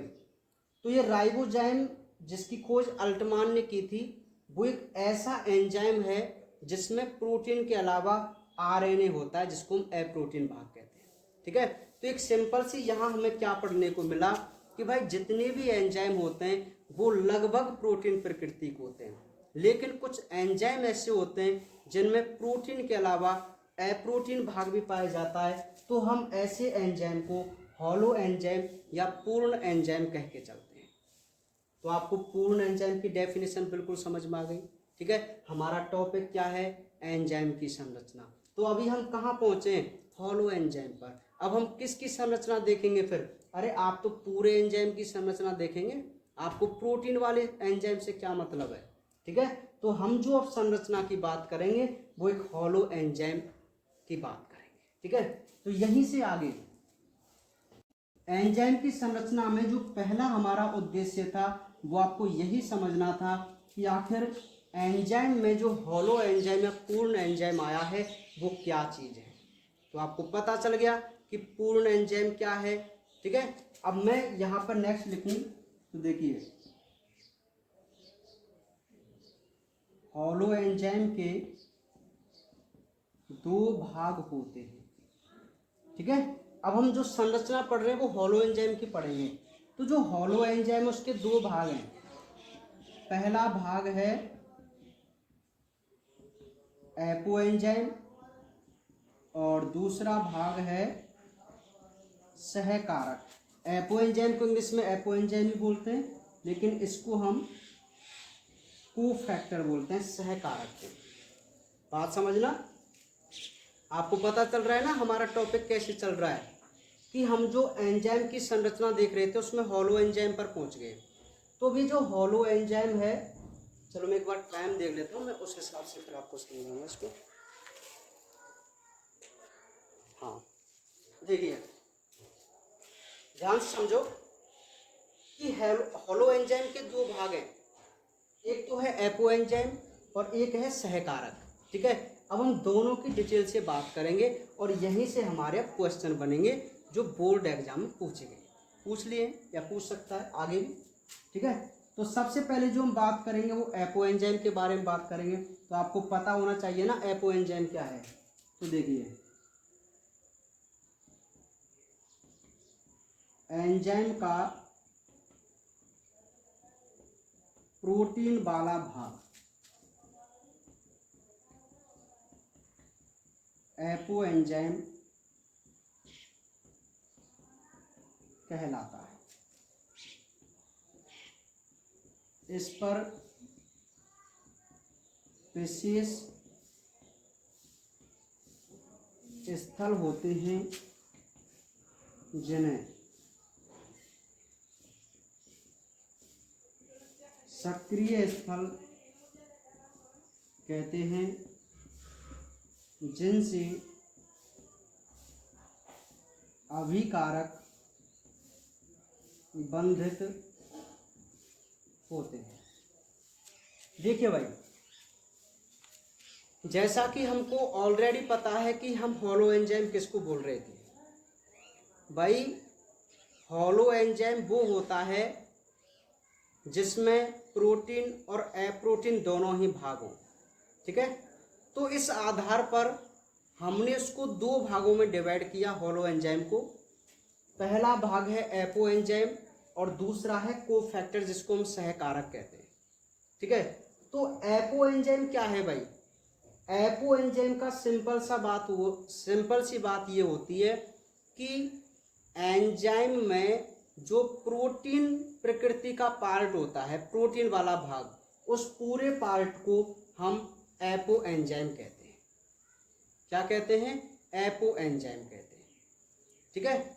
तो ये राइबोजाइम जिसकी खोज अल्टमान ने की थी, वो एक ऐसा एंजाइम है जिसमें प्रोटीन के अलावा आरएनए होता है, जिसको हम अप्रोटीन भाग कहते हैं, ठीक है। तो एक सिंपल सी यहाँ हमें क्या पढ़ने को मिला कि भाई जितने भी एंजाइम होते हैं वो लगभग प्रोटीन प्रकृति के होते हैं, लेकिन कुछ एंजाइम ऐसे होते हैं जिनमें प्रोटीन के अलावा अप्रोटीन भाग भी पाया जाता है, तो हम ऐसे एंजाइम को हॉलो एंजाइम या पूर्ण एंजाइम कह के चलते हैं। तो आपको पूर्ण एंजाइम की डेफिनेशन बिल्कुल समझ में आ गई, ठीक है। हमारा टॉपिक क्या है? एंजाइम की संरचना। तो अभी हम कहाँ पहुंचे? हॉलो एंजाइम पर। अब हम किसकी संरचना देखेंगे फिर? अरे आप तो पूरे एंजाइम की संरचना देखेंगे, आपको प्रोटीन वाले एंजाइम से क्या मतलब है, ठीक है। तो हम जो अब संरचना की बात करेंगे वो एक हॉलो एंजाइम की बात करेंगे, ठीक है। तो यहीं से आगे एंजाइम की संरचना में जो पहला हमारा उद्देश्य था वो आपको यही समझना था कि आखिर एंजाइम में जो हॉलो एंजाइम या पूर्ण एंजाइम आया है वो क्या चीज़ है। तो आपको पता चल गया कि पूर्ण एंजाइम क्या है, ठीक है। अब मैं यहाँ पर नेक्स्ट लिखूँ तो देखिए, हॉलो एंजाइम के दो भाग होते हैं, ठीक है। अब हम जो संरचना पढ़ रहे हैं वो हॉलो एंजाइम की पढ़ेंगे। तो जो हॉलो एंजाइम उसके दो भाग हैं। पहला भाग है एपो एंजाइम और दूसरा भाग है सहकारक। एपो एंजाइम को इंग्लिश में एपो एंजाइम ही बोलते हैं, लेकिन इसको हम कोफैक्टर बोलते हैं, सहकारक को। बात समझना, आपको पता चल रहा है ना हमारा टॉपिक कैसे चल रहा है, कि हम जो एंजाइम की संरचना देख रहे थे उसमें हॉलो एंजाइम पर पहुंच गए। तो भी जो हॉलो एंजाइम है, चलो मैं एक बार टाइम देख लेता हूँ, मैं उस हिसाब से फिर आपको समझाऊंगा इसको। हाँ देखिए, ध्यान से समझो कि हॉलो एंजाइम के दो भाग हैं, एक तो है एपो एंजाइम और एक है सहकारक, ठीक है। अब हम दोनों की डिटेल से बात करेंगे और यहीं से हमारे क्वेश्चन बनेंगे जो बोर्ड एग्जाम में पूछे गए, पूछ लिए या पूछ सकता है आगे भी, ठीक है। तो सबसे पहले जो हम बात करेंगे वो एपो एंजाइम के बारे में बात करेंगे। तो आपको पता होना चाहिए ना एपो एंजाइम क्या है। तो देखिए, एंजाइम का प्रोटीन वाला भाग एपो एंजाइम कहलाता है। इस पर विशेष स्थल होते हैं जिन्हें सक्रिय स्थल कहते हैं, जिनसे अभिकारक बंधित होते हैं। देखिए भाई, जैसा कि हमको ऑलरेडी पता है कि हम हॉलो एंजाइम किसको बोल रहे थे भाई। हॉलो एंजाइम वो होता है जिसमें प्रोटीन और अप्रोटीन दोनों ही भाग हो, ठीक है। तो इस आधार पर हमने उसको दो भागों में डिवाइड किया हॉलो एंजाइम को। पहला भाग है एपो एंजाइम और दूसरा है कोफैक्टर, जिसको हम सहकारक कहते हैं, ठीक है। तो एपो एंजाइम क्या है भाई? एपो एंजाइम का सिंपल सी बात ये होती है कि एंजाइम में जो प्रोटीन प्रकृति का पार्ट होता है, प्रोटीन वाला भाग, उस पूरे पार्ट को हम एपो एंजाइम कहते हैं। क्या कहते हैं? एपो एंजाइम कहते हैं, ठीक है।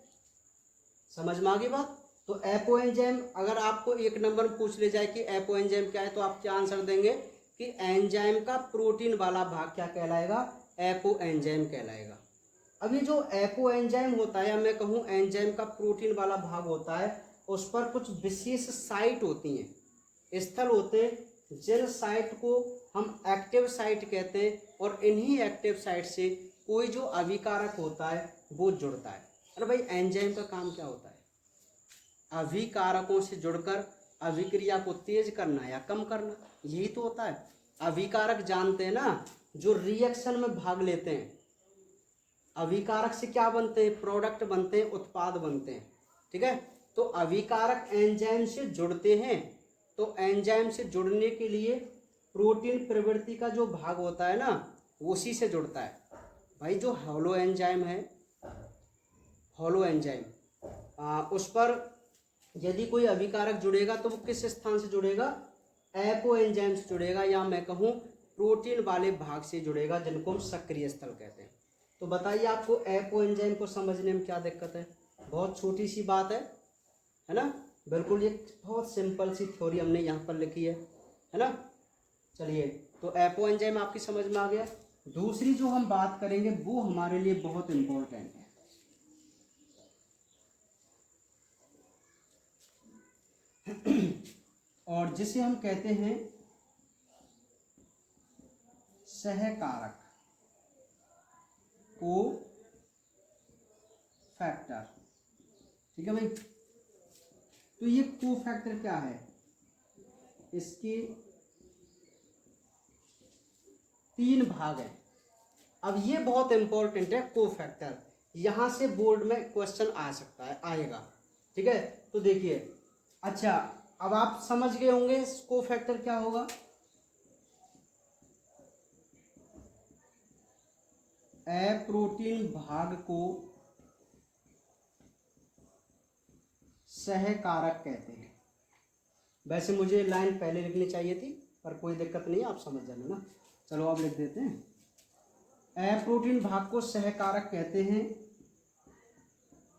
समझ में आ गई बात? तो एपो एंजाइम, अगर आपको एक नंबर में पूछ ले जाए कि एपो एंजाइम क्या है, तो आप क्या आंसर देंगे कि एंजाइम का प्रोटीन वाला भाग क्या कहलाएगा? एपो एंजाइम कहलाएगा। अभी जो एपो एंजाइम होता है, या मैं कहूँ एंजाइम का प्रोटीन वाला भाग होता है, उस पर कुछ विशेष साइट होती हैं, स्थल होते हैं, जिन साइट को हम एक्टिव साइट कहते हैं, और इन्हीं एक्टिव साइट से कोई जो अभिकारक होता है वो जुड़ता है। अरे भाई, एंजाइम का काम क्या होता है? अभिकारकों से जुड़कर अभिक्रिया को तेज करना या कम करना, यही तो होता है। अभिकारक जानते हैं ना, जो रिएक्शन में भाग लेते हैं, अभिकारक से क्या बनते हैं? प्रोडक्ट बनते हैं, उत्पाद बनते हैं, ठीक है। तो अभिकारक एंजाइम से जुड़ते हैं, तो एंजाइम से जुड़ने के लिए प्रोटीन प्रवृत्ति का जो भाग होता है ना, उसी से जुड़ता है भाई। जो हॉलो एंजाइम है, हॉलो एंजाइम, उस पर यदि कोई अभिकारक जुड़ेगा तो वो किस स्थान से जुड़ेगा? एपो एंजाइम से जुड़ेगा, या मैं कहूँ प्रोटीन वाले भाग से जुड़ेगा, जिनको हम सक्रिय स्थल कहते हैं। तो बताइए, आपको एपो एंजाइम को समझने में क्या दिक्कत है? बहुत छोटी सी बात है ना। बिल्कुल, ये बहुत सिंपल सी थ्योरी हमने यहाँ पर लिखी है ना। चलिए, तो एपो एंजाइम आपकी समझ में आ गया। दूसरी जो हम बात करेंगे वो हमारे लिए बहुत इंपॉर्टेंट है, और जिसे हम कहते हैं सहकारक, को फैक्टर, ठीक है भाई। तो ये को फैक्टर क्या है? इसके 3 भाग हैं। अब ये बहुत इंपॉर्टेंट है को फैक्टर, यहां से बोर्ड में क्वेश्चन आ सकता है, आएगा, ठीक है। तो देखिए, अच्छा, अब आप समझ गए होंगे को फैक्टर क्या होगा। अप्रोटीन भाग को सहकारक कहते हैं। वैसे मुझे लाइन पहले लिखनी चाहिए थी, पर कोई दिक्कत नहीं, आप समझ जाना ना। चलो आप लिख देते हैं। अप्रोटीन भाग को सहकारक कहते हैं।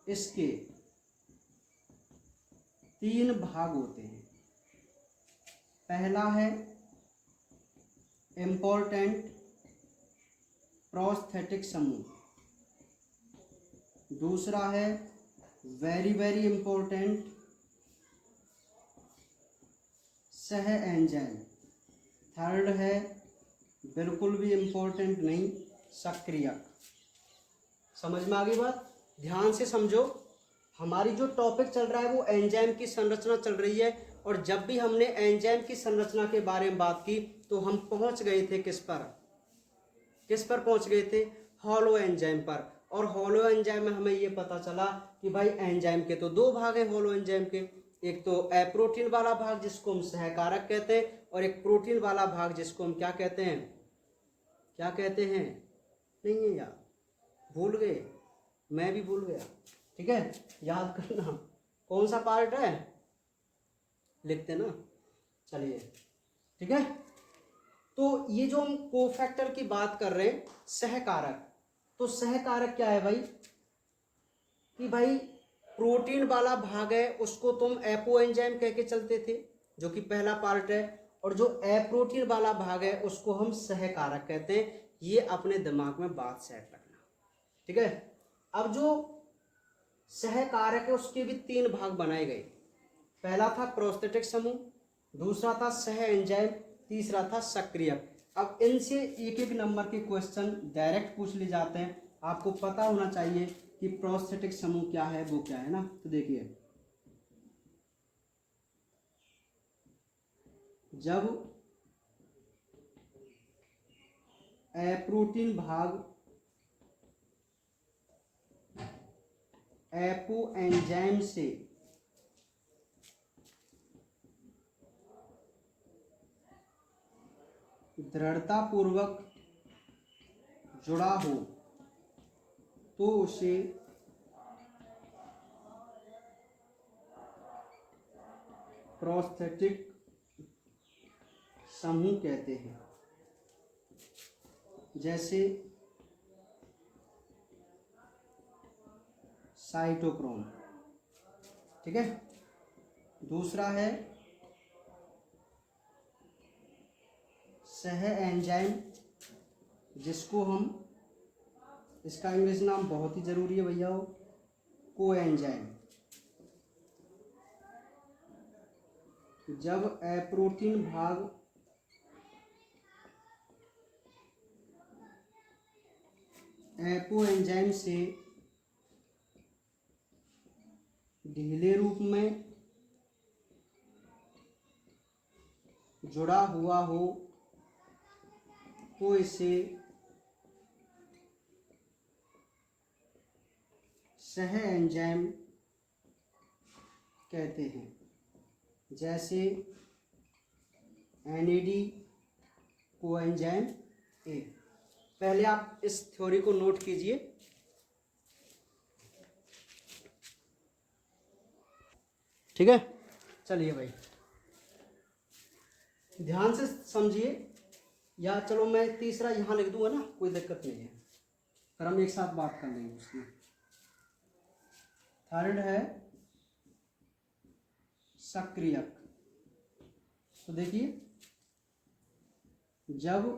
इसके 3 भाग होते हैं। पहला है इम्पोर्टेंट प्रोस्थेटिक समूह, दूसरा है वेरी वेरी इंपॉर्टेंट सह एंजाइम, थर्ड है बिल्कुल भी इंपॉर्टेंट नहीं, सक्रियक। समझ में आ गई बात? ध्यान से समझो, हमारी जो टॉपिक चल रहा है वो एंजाइम की संरचना चल रही है, और जब भी हमने एंजाइम की संरचना के बारे में बात की तो हम पहुंच गए थे किस पर पहुंच गए थे? हॉलो एंजाइम पर। और हॉलो एंजाइम में हमें ये पता चला कि भाई एंजाइम के तो 2 भाग हैं हॉलो एंजाइम के, एक तो अप्रोटीन वाला भाग जिसको हम सहकारक कहते हैं, और एक प्रोटीन वाला भाग जिसको हम क्या कहते हैं, क्या कहते हैं, नहीं है यार, भूल गए, मैं भी भूल गया, ठीक है, याद करना कौन सा पार्ट है, लिखते ना, चलिए, ठीक है। तो ये जो हम कोफैक्टर की बात कर रहे हैं, सहकारक, तो सहकारक क्या है भाई, कि भाई प्रोटीन वाला भाग है उसको तुम एपो एंजाइम कह के चलते थे, जो कि पहला पार्ट है, और जो अप्रोटीन वाला भाग है उसको हम सहकारक कहते हैं। ये अपने दिमाग में बात सेट रखना, ठीक है। अब जो सहकारक है उसके भी 3 भाग बनाए गए, पहला था प्रोस्थेटिक समूह, दूसरा था सह एंजाइम, तीसरा था सक्रियक। अब इनसे एक एक नंबर के क्वेश्चन डायरेक्ट पूछ ले जाते हैं, आपको पता होना चाहिए कि प्रोस्थेटिक समूह क्या है, वो क्या है ना। तो देखिए, जब अप्रोटीन भाग एपो एंजाइम से दृढ़ता पूर्वक जुड़ा हो तो उसे प्रोस्थेटिक समूह कहते हैं। जैसे साइटोक्रोम, ठीक है। दूसरा है सह एंजाइम, जिसको हम, इसका इंग्लिश नाम बहुत ही जरूरी है भैया, को एंजाइम। जब अप्रोटीन भाग एपो एंजाइम से ढीले रूप में जुड़ा हुआ हो तो इसे सह एंजाइम कहते हैं। जैसे NAD कोएंजाइम ए। पहले आप इस थ्योरी को नोट कीजिए, ठीक है। चलिए भाई ध्यान से समझिए, या चलो मैं तीसरा यहाँ लिख दूंगा ना, कोई दिक्कत नहीं है, फिर हम एक साथ बात कर लेंगे उसकी। थर्ड है सक्रियक। तो देखिए, जब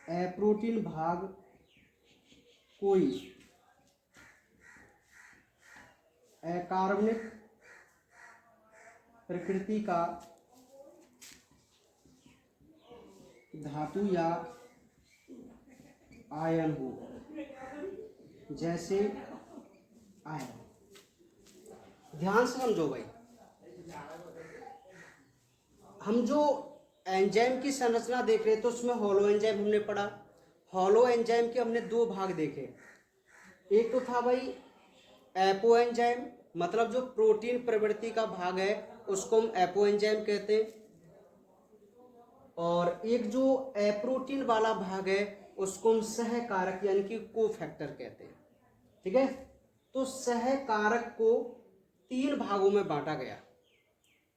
अप्रोटीन भाग कोई अकार्बनिक प्रकृति का धातु या आयन हो, जैसे आयन, ध्यान से समझो भाई, हम जो एंजाइम की संरचना देख रहे थे उसमें हॉलो एंजाइम हमने पढ़ा। हॉलो एंजाइम के हमने 2 भाग देखे, एक तो था भाई एपो एंजाइम, मतलब जो प्रोटीन प्रवृत्ति का भाग है उसको हम एपो एंजाइम कहते हैं, और एक जो अप्रोटीन वाला भाग है उसको हम सहकारक यानी कि कोफैक्टर कहते हैं, ठीक है। तो सहकारक को 3 भागों में बांटा गया।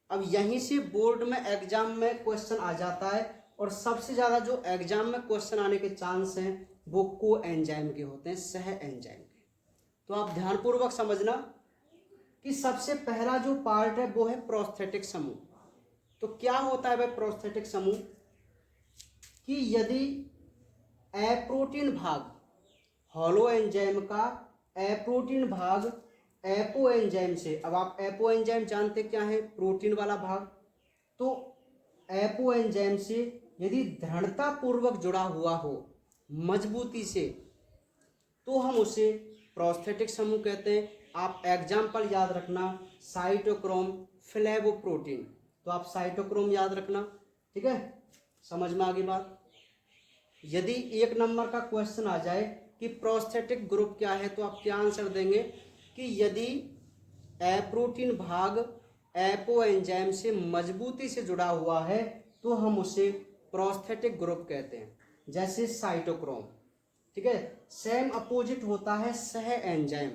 अब यहीं से बोर्ड में एग्जाम में क्वेश्चन आ जाता है, और सबसे ज़्यादा जो एग्जाम में क्वेश्चन आने के चांस हैं वो को एंजाइम के होते हैं, सह एंजाइम के। तो आप ध्यानपूर्वक समझना कि सबसे पहला जो पार्ट है वो है प्रोस्थेटिक समूह। तो क्या होता है भाई प्रोस्थेटिक समूह, कि यदि अप्रोटीन भाग हॉलो एंजाइम का अप्रोटीन भाग एपो एंजाइम से, अब आप एपो एंजाइम जानते क्या है, प्रोटीन वाला भाग, तो एपो एंजाइम से यदि दृढ़ता पूर्वक जुड़ा हुआ हो मजबूती से, तो हम उसे प्रोस्थेटिक समूह कहते हैं। आप एग्जाम्पल याद रखना, साइटोक्रोम, फ्लेवोप्रोटीन, तो आप साइटोक्रोम याद रखना, ठीक है। समझ में आ गई बात। यदि 1 नंबर का क्वेश्चन आ जाए कि प्रोस्थेटिक ग्रुप क्या है, तो आप क्या आंसर देंगे कि यदि एप्रोटीन भाग एपो एंजाइम से मजबूती से जुड़ा हुआ है तो हम उसे प्रोस्थेटिक ग्रुप कहते हैं, जैसे साइटोक्रोम। ठीक है, सेम अपोजिट होता है सह एंजाइम,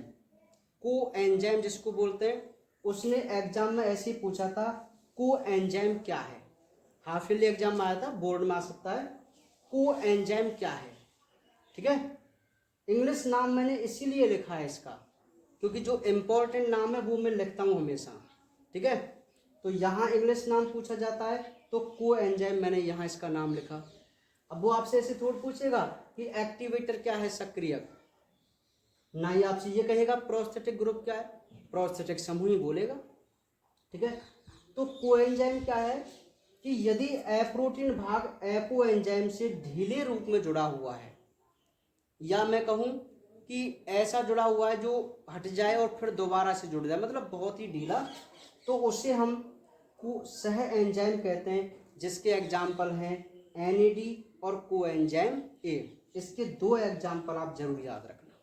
को एंजाइम जिसको बोलते हैं। उसने एग्जाम में ऐसे ही पूछा था, को एंजाइम क्या है, हाफ ईयरली एग्जाम में आया था, बोर्ड में आ सकता है, को एंजाइम क्या है। ठीक है, इंग्लिश नाम मैंने इसीलिए लिखा है इसका, क्योंकि जो इम्पोर्टेंट नाम है वो मैं लिखता हूँ हमेशा। ठीक है, तो यहाँ इंग्लिश नाम पूछा जाता है तो को एंजाइम मैंने यहाँ इसका नाम लिखा। अब वो आपसे ऐसे थोड़ा पूछेगा कि एक्टिवेटर क्या है, सक्रियक, ना ही आपसे ये कहेगा प्रोस्थेटिक ग्रुप क्या है, प्रोस्थेटिक समूह ही बोलेगा। ठीक है, तो कोएंजाइम क्या है कि यदि एप्रोटीन भाग एपो एंजाइम से ढीले रूप में जुड़ा हुआ है, या मैं कहूँ कि ऐसा जुड़ा हुआ है जो हट जाए और फिर दोबारा से जुड़ जाए, मतलब बहुत ही ढीला, तो उसे हम सह एंजाइम कहते हैं, जिसके एग्जाम्पल हैं NAD और कोएंजाइम A। इसके 2 एग्जाम्पल आप जरूर याद रखना।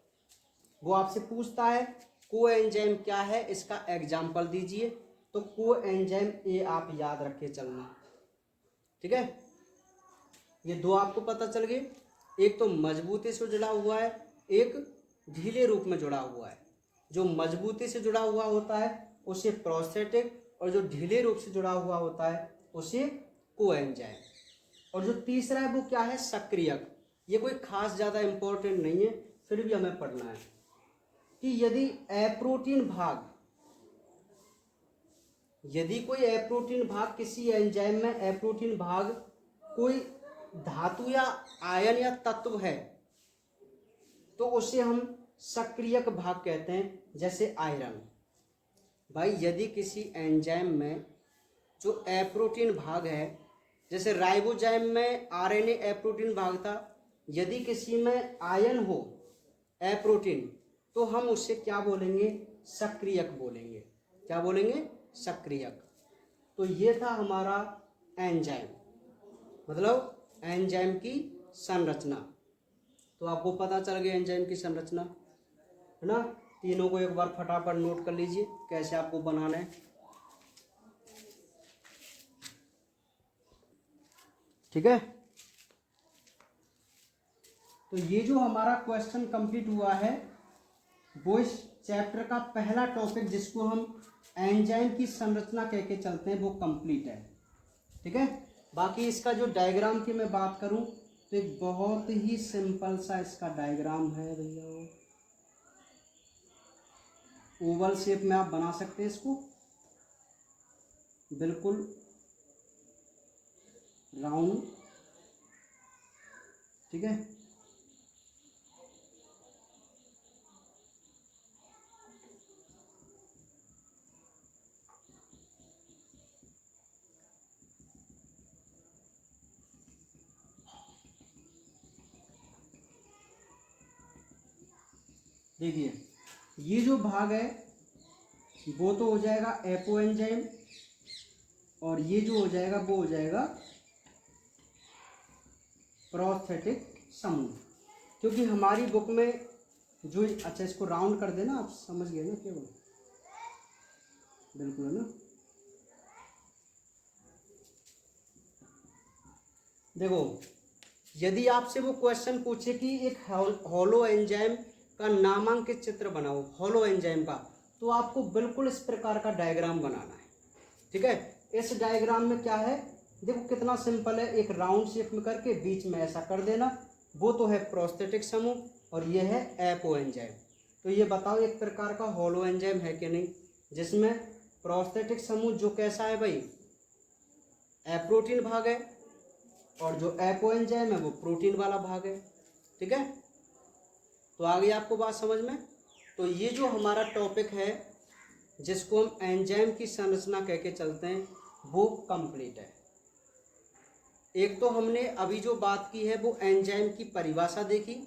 वो आपसे पूछता है कोएंजाइम क्या है, इसका एग्जाम्पल दीजिए, तो कोएंजाइम A आप याद रख के चलना। ठीक है, ये 2 आपको पता चल गए, एक तो मजबूती से जुड़ा हुआ है, एक ढीले रूप में जुड़ा हुआ है। जो मजबूती से जुड़ा हुआ होता है उसे प्रोस्थेटिक, और जो ढीले रूप से जुड़ा हुआ होता है उसे कोएंजाइम। और जो तीसरा है वो क्या है, सक्रियक। ये कोई खास ज़्यादा इम्पोर्टेंट नहीं है, फिर भी हमें पढ़ना है कि यदि कोई एप्रोटीन भाग किसी एंजाइम में एप्रोटीन भाग कोई धातु या आयन या तत्व है तो उसे हम सक्रियक भाग कहते हैं, जैसे आयरन। भाई यदि किसी एंजाइम में जो एप्रोटीन भाग है, जैसे राइबोजाइम में RNA एप्रोटीन भाग था, यदि किसी में आयन हो एप्रोटीन तो हम उससे क्या बोलेंगे, सक्रियक बोलेंगे। क्या बोलेंगे, सक्रियक। तो ये था हमारा एंजाइम, मतलब एंजाइम की संरचना। तो आपको पता चल गया एंजाइम की संरचना, है ना। तीनों को एक बार फटाफट नोट कर लीजिए कैसे आपको बनाना है। ठीक है, तो ये जो हमारा क्वेश्चन कंप्लीट हुआ है वो इस चैप्टर का पहला टॉपिक, जिसको हम एंजाइम की संरचना कह के चलते हैं, वो कंप्लीट है। ठीक है, बाकी इसका जो डायग्राम की मैं बात करूं तो एक बहुत ही सिंपल सा इसका डायग्राम है भैया। ओवल शेप में आप बना सकते हैं इसको, बिल्कुल राउंड। ठीक है, देखिए ये जो भाग है वो तो हो जाएगा एपो एंजाइम, और ये जो हो जाएगा वो हो जाएगा प्रोस्थेटिक समूह। क्योंकि हमारी बुक में जो, अच्छा इसको राउंड कर देना, आप समझ गए ना केवल, बिल्कुल है ना। देखो यदि आपसे वो क्वेश्चन पूछे कि एक हॉलो एंजाइम का नामांकित चित्र बनाओ, हॉलो एंजाइम का, तो आपको बिल्कुल इस प्रकार का डायग्राम बनाना है। ठीक है, इस डायग्राम में क्या है, देखो कितना सिंपल है, एक राउंड शेप में करके बीच में ऐसा कर देना, वो तो है प्रोस्थेटिक समूह और ये है एपो एंजाइम। तो ये बताओ एक प्रकार का हॉलो एंजाइम है कि नहीं, जिसमें प्रोस्थेटिक समूह जो कैसा है भाई, एप्रोटीन भाग है, और जो एपो एंजाइम है वो प्रोटीन वाला भाग है। ठीक है, तो आ गई आपको बात समझ में। तो ये जो हमारा टॉपिक है जिसको हम एंजाइम की संरचना कह के चलते हैं वो कंप्लीट है। एक तो हमने अभी जो बात की है वो एंजाइम की परिभाषा देखी,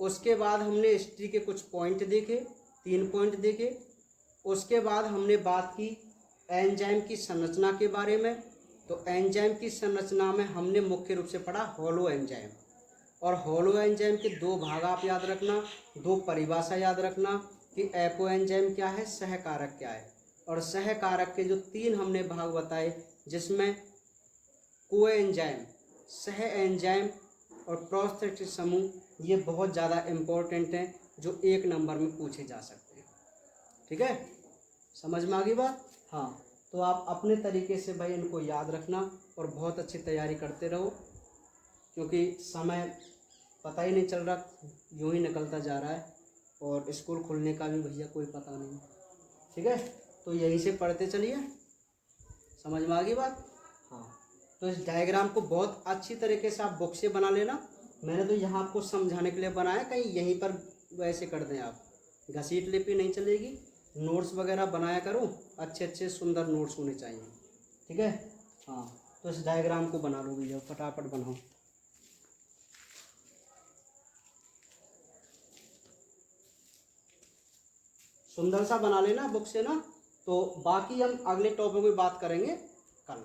उसके बाद हमने हिस्ट्री के कुछ पॉइंट देखे, 3 पॉइंट देखे। उसके बाद हमने बात की एंजाइम की संरचना के बारे में। तो एंजाइम की संरचना में हमने मुख्य रूप से पढ़ा हॉलो एंजाइम, और हॉलो एंजाइम के 2 भाग आप याद रखना, 2 परिभाषा याद रखना कि एपोएंजाइम क्या है, सहकारक क्या है। और सहकारक के जो 3 हमने भाग बताए, जिसमें कोएंजाइम, सह एंजाइम और प्रोस्थेटिक समूह, ये बहुत ज़्यादा इम्पोर्टेंट हैं, जो 1 नंबर में पूछे जा सकते हैं। ठीक है, समझ में आ गई बात। हाँ, तो आप अपने तरीके से भाई इनको याद रखना और बहुत अच्छी तैयारी करते रहो, क्योंकि समय पता ही नहीं चल रहा, यूं ही निकलता जा रहा है, और स्कूल खुलने का भी भैया कोई पता नहीं। ठीक है, तो यहीं से पढ़ते चलिए। समझ में आ गई बात। हाँ, तो इस डायग्राम को बहुत अच्छी तरीके से आप बुक से बना लेना। मैंने तो यहाँ आपको समझाने के लिए बनाया, कहीं यहीं पर वैसे कर दें आप, घसीट लिपि नहीं चलेगी। नोट्स वगैरह बनाया करो, अच्छे अच्छे सुंदर नोट्स होने चाहिए। ठीक है, हाँ, तो इस डायग्राम को बना लो भैया, फटाफट बनाओ। सुंदर सा बना लेना बुक से ना। तो बाकी हम अगले टॉपिक में बात करेंगे कल।